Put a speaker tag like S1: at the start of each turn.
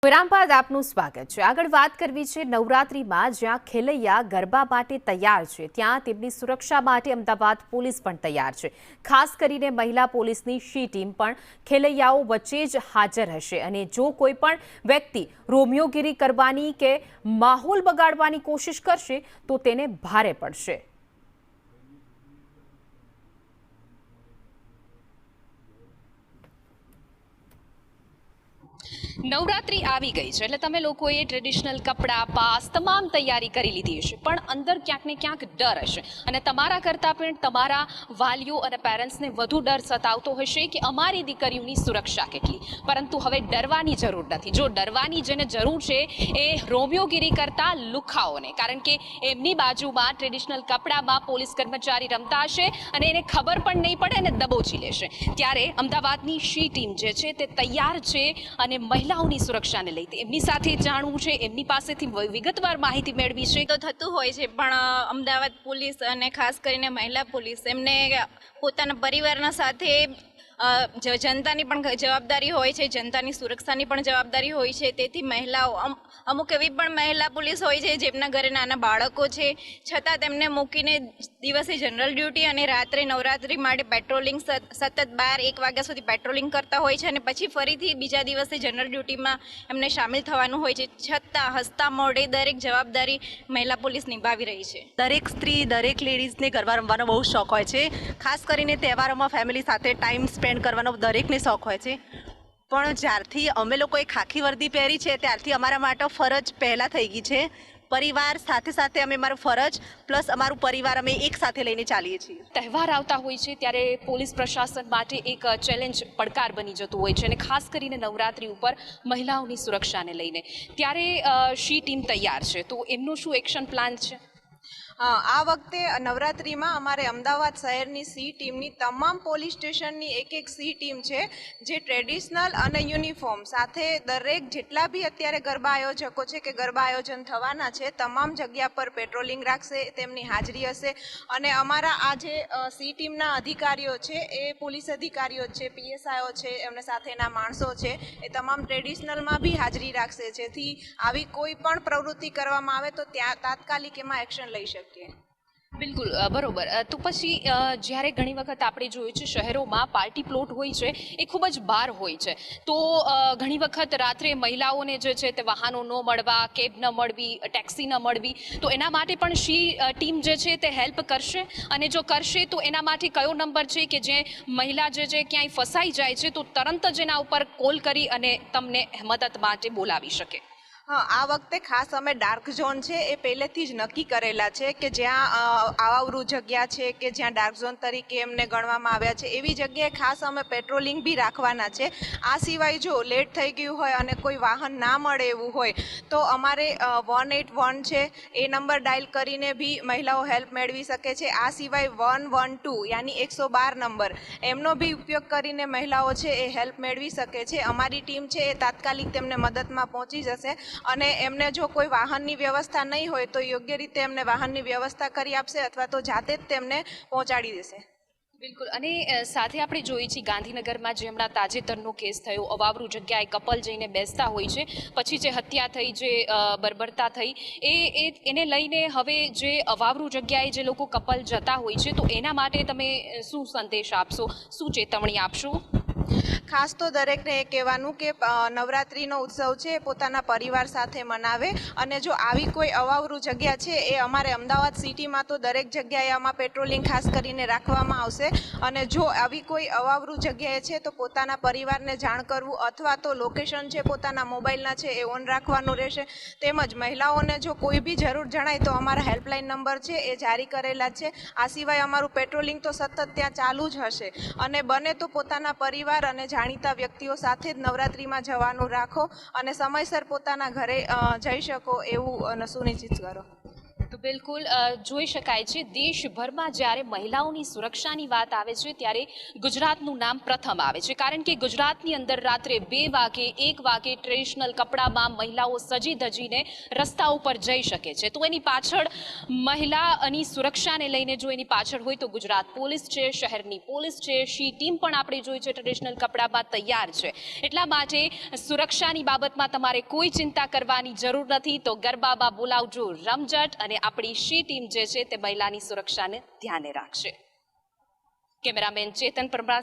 S1: વિરામ બાદ આપનું સ્વાગત છે। આગળ વાત કરવી છે નવરાત્રીમાં જ્યાં ખેલૈયા ગરબા માટે તૈયાર છે ત્યાં તેમની સુરક્ષા માટે અમદાવાદ પોલીસ પણ તૈયાર છે। ખાસ કરીને મહિલા પોલીસની શી ટીમ પણ ખેલૈયાઓ વચ્ચે જ હાજર હશે અને જો કોઈ પણ વ્યક્તિ રોમિયોગીરી કરવાની કે માહોલ બગાડવાની કોશિશ કરશે તો તેને ભારે પડશે। નવરાત્રી આવી ગઈ છે એટલે તમે લોકોએ ટ્રેડિશનલ કપડાં પાસ તમામ તૈયારી કરી લીધી હશે પણ અંદર ક્યાંક ને ક્યાંક ડર હશે અને તમારા કરતાં પણ તમારા વાલીઓ અને પેરેન્ટ્સને વધુ ડર સતાવતો હશે કે અમારી દીકરીઓની સુરક્ષા કેટલી। પરંતુ હવે ડરવાની જરૂર નથી। જો ડરવાની જેને જરૂર છે એ રોમિયોગીરી કરતા લુખાઓને, કારણ કે એમની બાજુમાં ટ્રેડિશનલ કપડામાં પોલીસ કર્મચારી રમતા હશે અને એને ખબર પણ નહીં પડે અને દબોચી લેશે। ત્યારે અમદાવાદની શી ટીમ જે છે તે તૈયાર છે અને મહિલાઓની સુરક્ષાને લઈ એમની સાથે જાણવું છે, એમની પાસેથી વિગતવાર માહિતી મેળવી છે।
S2: તો થતું હોય છે પણ અમદાવાદ પોલીસ અને ખાસ કરીને મહિલા પોલીસ એમને પોતાના પરિવારના સાથે જનતાની પણ જવાબદારી હોય છે, જનતાની સુરક્ષાની પણ જવાબદારી હોય છે। તેથી મહિલાઓ અમુક એવી પણ મહિલા પોલીસ હોય છે જેમના ઘરે નાના બાળકો છે છતાં તેમને મૂકીને દિવસે જનરલ ડ્યુટી અને રાત્રે નવરાત્રી માટે પેટ્રોલિંગ સતત 12-1 વાગ્યા સુધી પેટ્રોલિંગ કરતા હોય છે અને પછી ફરીથી બીજા દિવસે જનરલ ડ્યુટીમાં એમને સામેલ થવાનું હોય છે। છતાં હસતા મોઢે દરેક જવાબદારી મહિલા પોલીસ નિભાવી રહી છે।
S3: દરેક સ્ત્રી, દરેક લેડીઝને ગરબા રમવાનો બહુ શોખ હોય છે। ખાસ કરીને તહેવારોમાં ફેમિલી સાથે ટાઈમ સ્પેન્ડ કરવાનો દરેકને શોખ હોય છે। પણ જ્યારથી અમે લોકોએ ખાખી વર્દી પહેરી છે ત્યારથી અમારા માટે ફરજ પહેલાં થઈ ગઈ છે। પરિવાર સાથે સાથે અમે મારું ફરજ પ્લસ અમારું પરિવાર અમે એક સાથે લઈને ચાલીએ છીએ।
S1: તહેવાર આવતા હોય છે ત્યારે પોલીસ પ્રશાસન માટે એક ચેલેન્જ પડકાર બની જતું હોય છે અને ખાસ કરીને નવરાત્રી ઉપર મહિલાઓની સુરક્ષાને લઈને ત્યારે શી ટીમ તૈયાર છે તો એમનો શું એક્શન પ્લાન છે?
S4: આ વખતે નવરાત્રિમાં અમારે અમદાવાદ શહેરની સી ટીમની તમામ પોલીસ સ્ટેશનની એક સી ટીમ છે જે ટ્રેડિશનલ અને યુનિફોર્મ સાથે દરેક જેટલા બી અત્યારે ગરબા આયોજકો છે કે ગરબા આયોજન થવાના છે તમામ જગ્યા પર પેટ્રોલિંગ રાખશે, તેમની હાજરી હશે અને અમારા આ જે સી ટીમના અધિકારીઓ છે એ પોલીસ અધિકારીઓ છે, પીએસઆઈઓ છે, એમને સાથેના માણસો છે એ તમામ ટ્રેડિશનલમાં બી હાજરી રાખશે જેથી આવી કોઈ પણ પ્રવૃત્તિ કરવામાં આવે તો ત્યાં તાત્કાલિક એમાં એક્શન લઈ શકીએ।
S1: બિલકુલ બરોબર। તો પછી જ્યારે ઘણી વખત આપણે જોયું છે શહેરોમાં પાર્ટી પ્લોટ હોય છે એ ખૂબ જ બહાર હોય છે તો ઘણી વખત રાત્રે મહિલાઓને જે છે તે વાહનો ન મળવા, કેબ ન મળવી, ટેક્સી ન મળવી તો એના માટે પણ શી ટીમ જે છે તે હેલ્પ કરશે અને જો કરશે તો એના માટે કયો નંબર છે કે જે મહિલા જે છે ક્યાંય ફસાઈ જાય છે તો તરત જ એના ઉપર કોલ કરી અને તમને મદદ માટે બોલાવી શકે?
S4: હા, આ વખતે ખાસ અમે ડાર્ક ઝોન છે એ પહેલેથી જ નક્કી કરેલા છે કે જ્યાં આવાવરું જગ્યા છે કે જ્યાં ડાર્ક ઝોન તરીકે એમને ગણવામાં આવ્યા છે એવી જગ્યાએ ખાસ અમે પેટ્રોલિંગ બી રાખવાના છે। આ સિવાય જો લેટ થઈ ગયું હોય અને કોઈ વાહન ના મળે એવું હોય તો અમારે 181 છે એ નંબર ડાયલ કરીને બી મહિલાઓ હેલ્પ મેળવી શકે છે। આ સિવાય 112 યાની 112 નંબર એમનો બી ઉપયોગ કરીને મહિલાઓ છે એ હેલ્પ મેળવી શકે છે। અમારી ટીમ છે એ તાત્કાલિક તેમને મદદમાં પહોંચી જશે અને એમને જો કોઈ વાહનની વ્યવસ્થા નહીં હોય તો યોગ્ય રીતે એમને વાહનની વ્યવસ્થા કરી આપશે અથવા તો જાતે જ તેમને પહોંચાડી દેશે।
S1: બિલકુલ। અને સાથે આપણે જોઈએ છીએ ગાંધીનગરમાં જે હમણાં તાજેતરનો કેસ થયો, અવાવરું જગ્યાએ કપલ જઈને બેસતા હોય છે પછી જે હત્યા થઈ, જે બર્બરતા થઈ એને લઈને હવે જે અવાવરું જગ્યાએ જે લોકો કપલ જતા હોય છે તો એના માટે તમે શું સંદેશ આપશો, શું ચેતવણી આપશો?
S4: ખાસ તો દરેકને એ કહેવાનું કે નવરાત્રિનો ઉત્સવ છે એ પોતાના પરિવાર સાથે મનાવે અને જો આવી કોઈ અવાવરું જગ્યા છે એ અમારે અમદાવાદ સિટીમાં તો દરેક જગ્યાએ આમાં પેટ્રોલિંગ ખાસ કરીને રાખવામાં આવશે અને જો આવી કોઈ અવાવરું જગ્યાએ છે તો પોતાના પરિવારને જાણ કરવું અથવા તો લોકેશન છે પોતાના મોબાઈલના છે એ ઓન રાખવાનું રહેશે। તેમજ મહિલાઓને જો કોઈ બી જરૂર જણાય તો અમારા હેલ્પલાઇન નંબર છે એ જારી કરેલા છે। આ સિવાય અમારું પેટ્રોલિંગ તો સતત ત્યાં ચાલુ જ હશે અને બને તો પોતાના પરિવાર અને જાણીતા વ્યક્તિઓ સાથે જ નવરાત્રિમાં જવાનું રાખો અને સમયસર પોતાના ઘરે જઈ શકો એવું સુનિશ્ચિત કરો।
S1: તો બિલકુલ જોઈ શકાય છે દેશભરમાં જ્યારે મહિલાઓની સુરક્ષાની વાત આવે છે ત્યારે ગુજરાતનું નામ પ્રથમ આવે છે કારણ કે ગુજરાતની અંદર રાત્રે 2 વાગે 1 વાગે ટ્રેડિશનલ કપડામાં મહિલાઓ સજી ધજીને રસ્તા ઉપર જઈ શકે છે તો એની પાછળ મહિલાની સુરક્ષાને લઈને જો એની પાછળ હોય તો ગુજરાત પોલીસ છે, શહેરની પોલીસ છે, શી ટીમ પણ આપણે જોઈ છે ટ્રેડિશનલ કપડામાં તૈયાર છે. એટલા માટે સુરક્ષાની બાબતમાં તમારે કોઈ ચિંતા કરવાની જરૂર નથી. તો ગરબામાં બોલાવજો રમઝટ અને આપણી શી ટીમ જે છે તે મહિલાની સુરક્ષાને ધ્યાને રાખશે. કેમેરામેન ચેતન પરમાર